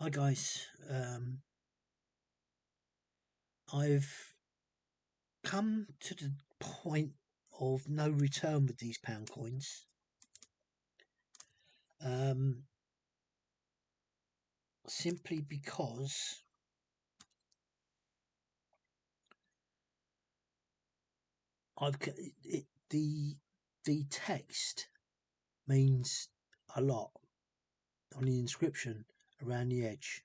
Hi guys, I've come to the point of no return with these pound coins. Simply because the text means a lot on the inscription around the edge.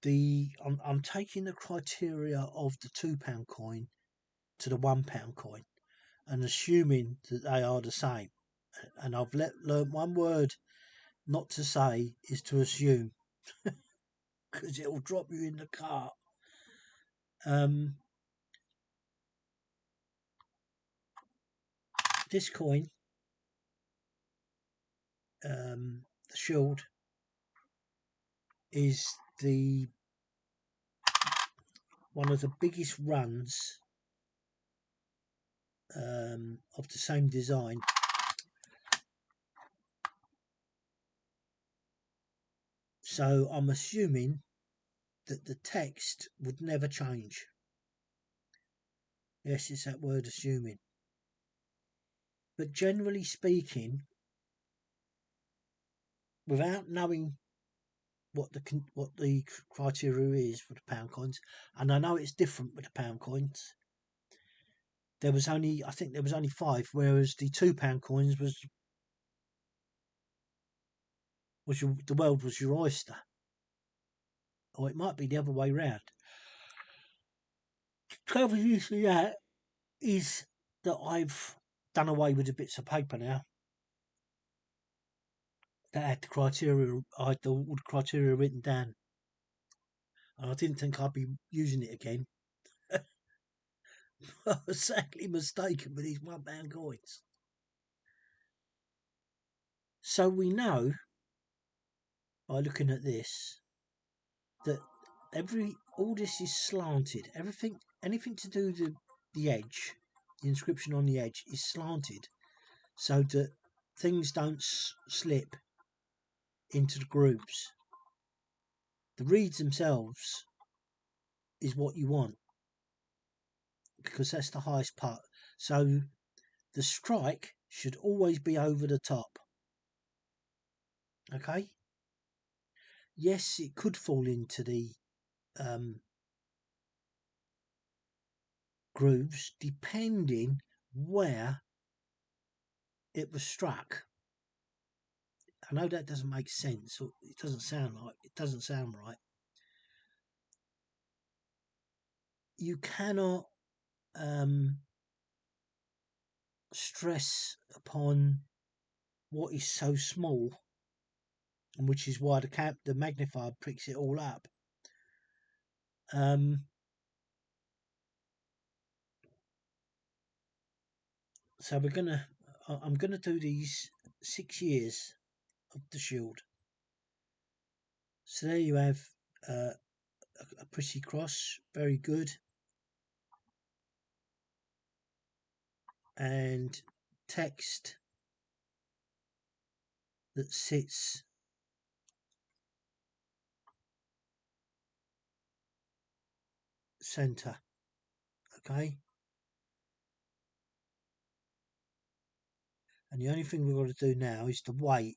I'm taking the criteria of the £2 coin to the £1 coin and assuming that they are the same. And I've learned one word not to say is to assume, because it'll drop you in the cart. This coin, the shield, is one of the biggest runs of the same design. So I'm assuming that the text would never change. Yes, it's that word, assuming. But generally speaking, without knowing what the criteria is for the pound coins, and I know it's different with the pound coins. I think there was only 5, whereas the £2 coins the world was your oyster, or it might be the other way round. The trouble is with that is that I've done away with the bits of paper now that had the criteria. I had all the criteria written down, and I didn't think I'd be using it again. I was sadly mistaken with these £1 coins. So we know by looking at this that all this is slanted. Anything to do with the edge, the inscription on the edge is slanted, so that things don't slip into the grooves. The reeds themselves is what you want, because that's the highest part. So the strike should always be over the top. Okay. Yes, it could fall into the grooves depending where it was struck. I know that doesn't make sense, or it doesn't sound right. You cannot stress upon what is so small, and which is why the magnifier picks it all up. So I'm gonna do these 6 years of the shield. So there you have a pretty cross, very good, and text that sits center. Okay, and the only thing we've got to do now is the weight.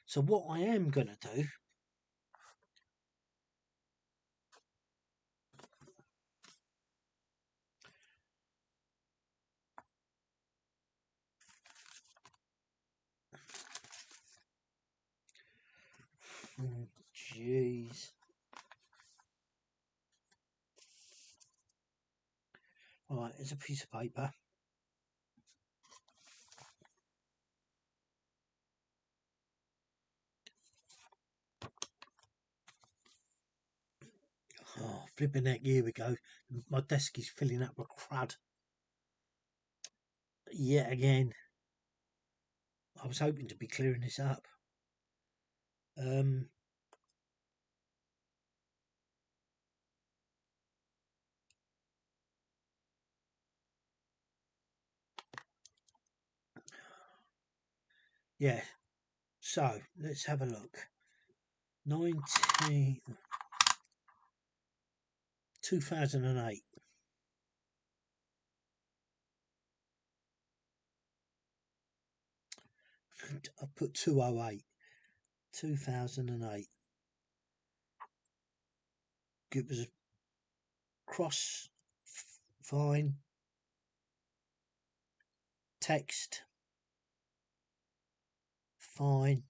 So what I am gonna do, jeez. Right, here's a piece of paper. Oh, flipping heck, here we go. My desk is filling up with crud. Yet again. I was hoping to be clearing this up. Yeah, so let's have a look. 2008. I put 208. 2008. It was a cross, fine, text, fine,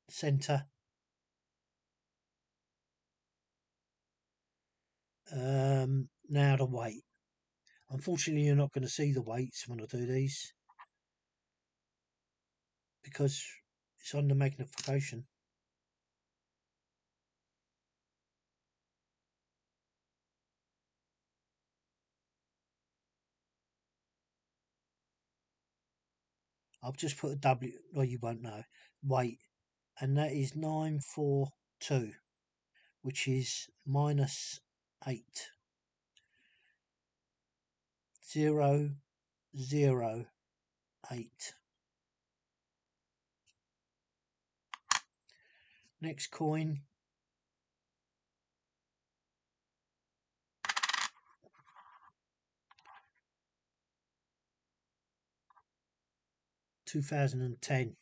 centre. Now the weight. Unfortunately, you're not going to see the weights when I do these because it's on the magnification. I've just put a W, well, you won't know, weight, and that is 942, which is minus 8. 0, 0, 8. Next coin. $2010.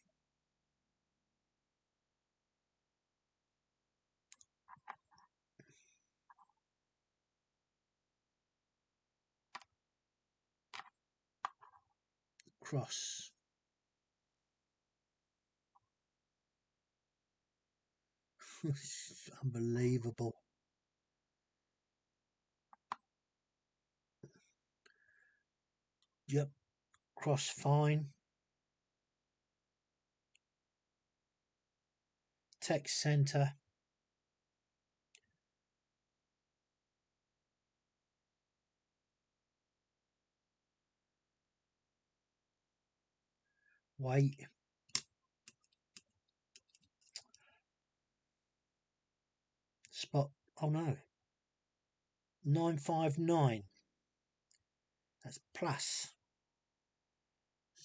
Cross. It's unbelievable. Yep. Cross, fine. Text center. Weight. Spot. Oh no. 959. That's plus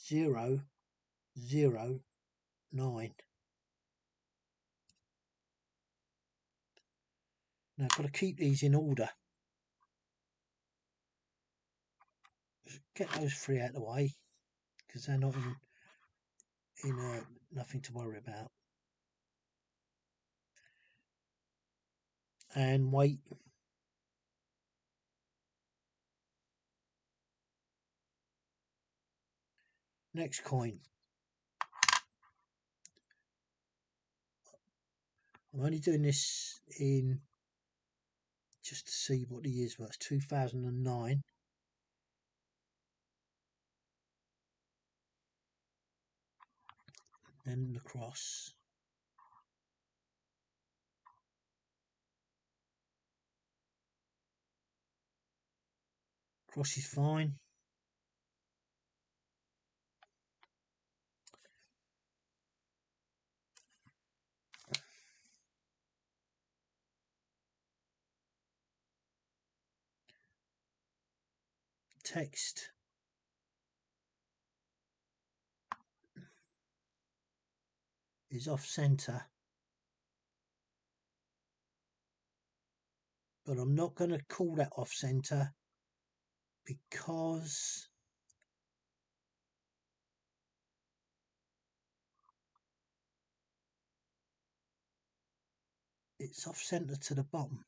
0, 0, 9. Now I've got to keep these in order. Get those three out of the way because they're not in nothing to worry about. And weight. Next coin. I'm only doing this in just to see what the years were. It's 2009. Then the cross. Cross is fine. Text. Is off center. But I'm not going to call that off center because it's off center to the bottom.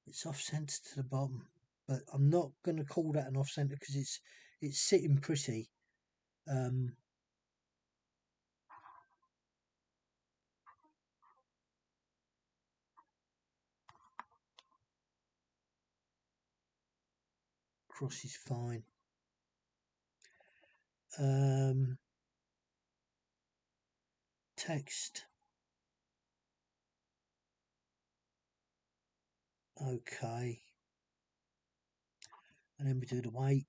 It's off center to the bottom, but I'm not going to call that an off center because it's sitting pretty. Cross is fine. Text. Okay. And then we do the weight.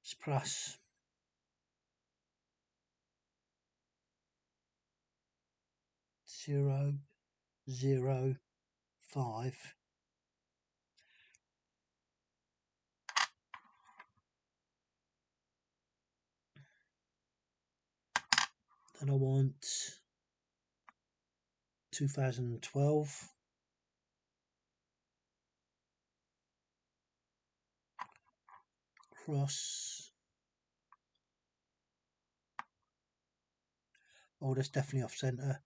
It's plus 0, 0, 5. Then I want 2012. Cross. Oh, that's definitely off centre.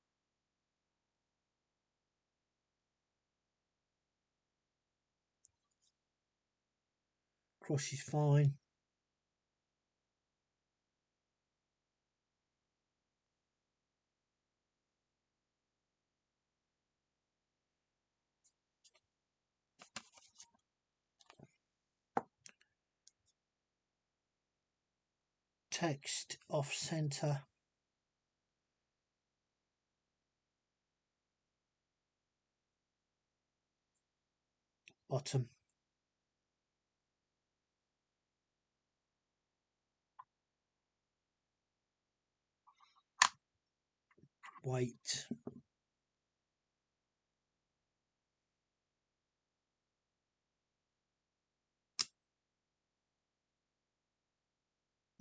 Cross is fine. Text off centre. Bottom. Weight.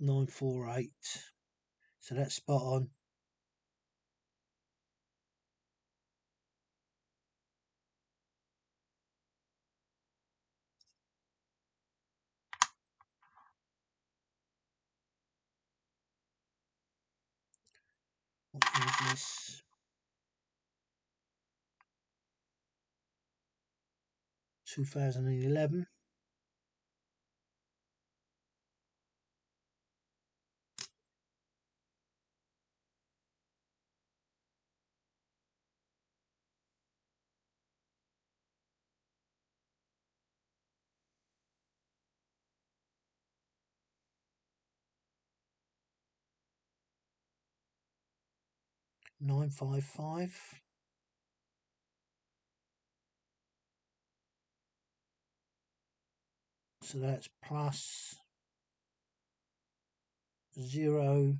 $948. So that's spot on. What is this? 2011. $955. So that's plus 0,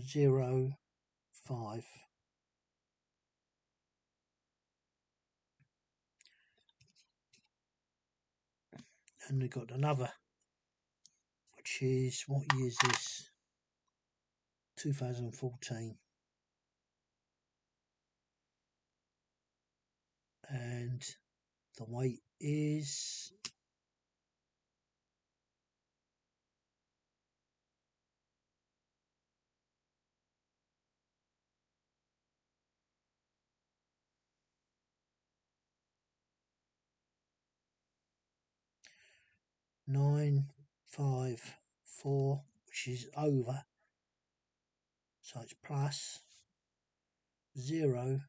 0, 5. And we've got another, which is, what year is this? 2014. And the weight is 954, which is over. So it's plus 0,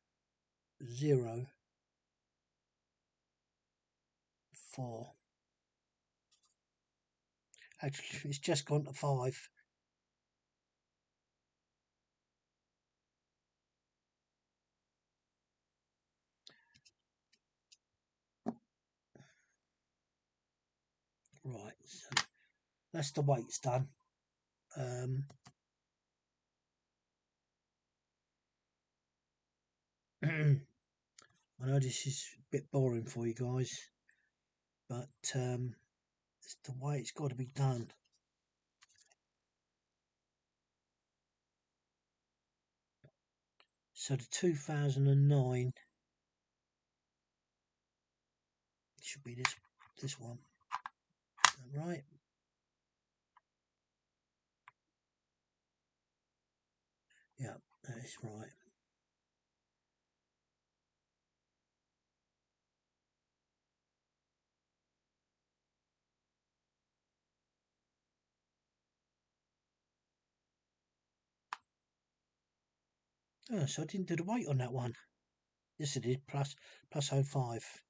0, 4. Actually, it's just gone to 5. Right, so that's the weights done. I know this is a bit boring for you guys, but it's the way it's got to be done. So the 2009 should be this one. Is that right? Yeah, that is right. Oh, so I didn't do the weight on that one. Yes, it did. Plus 05.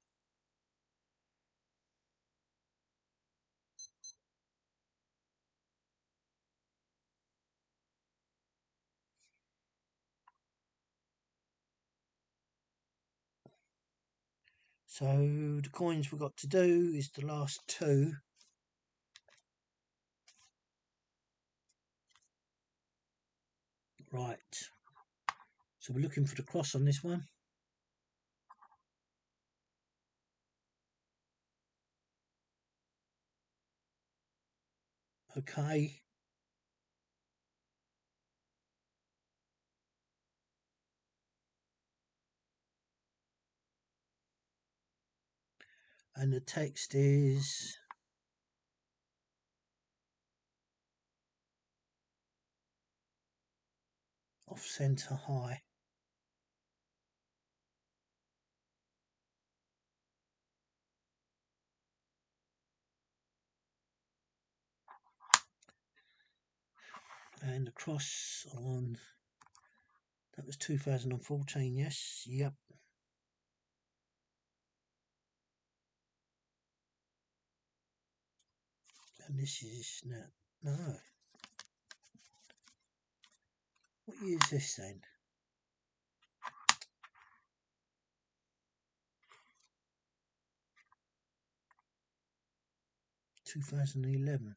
So the coins we've got to do is the last two. Right, so we're looking for the cross on this one. Okay. And the text is off center high. And the cross on, that was 2014, yes, yep. And this is no. What year is this then? 2011.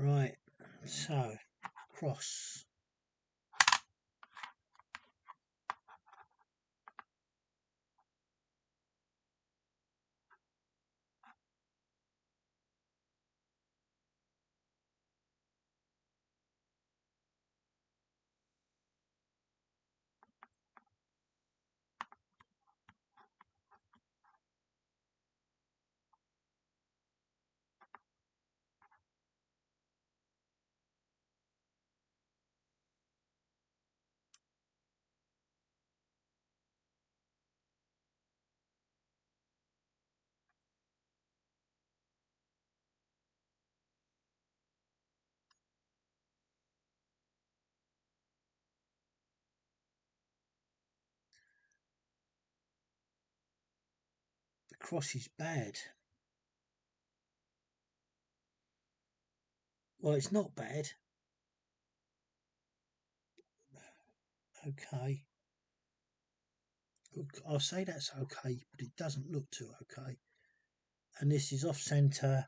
Right, so cross. The cross is bad. Well, it's not bad. Okay. I'll say that's okay, but it doesn't look too okay. And this is off center.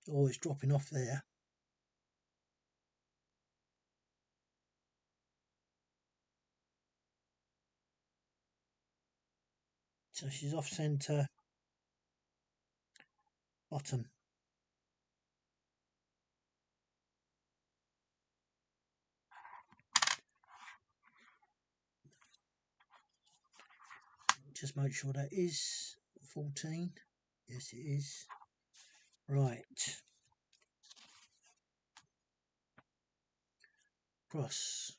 Oh, it's dropping off there. So she's off center. Bottom. Just make sure that is 14. Yes, it is. Right. Cross.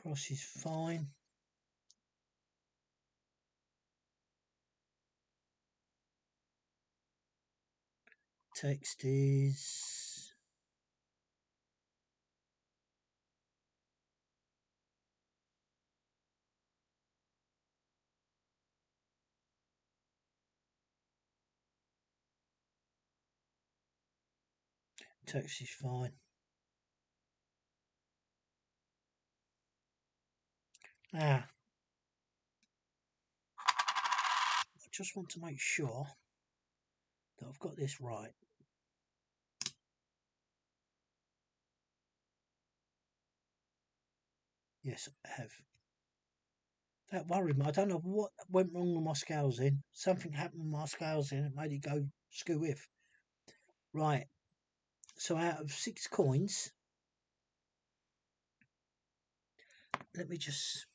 Cross is fine. Text is fine. Now, I just want to make sure that I've got this right. Yes, I have. That worried me. I don't know what went wrong with my scales in. Something happened with my scales in. It made it go skew with. Right. So out of 6 coins, let me just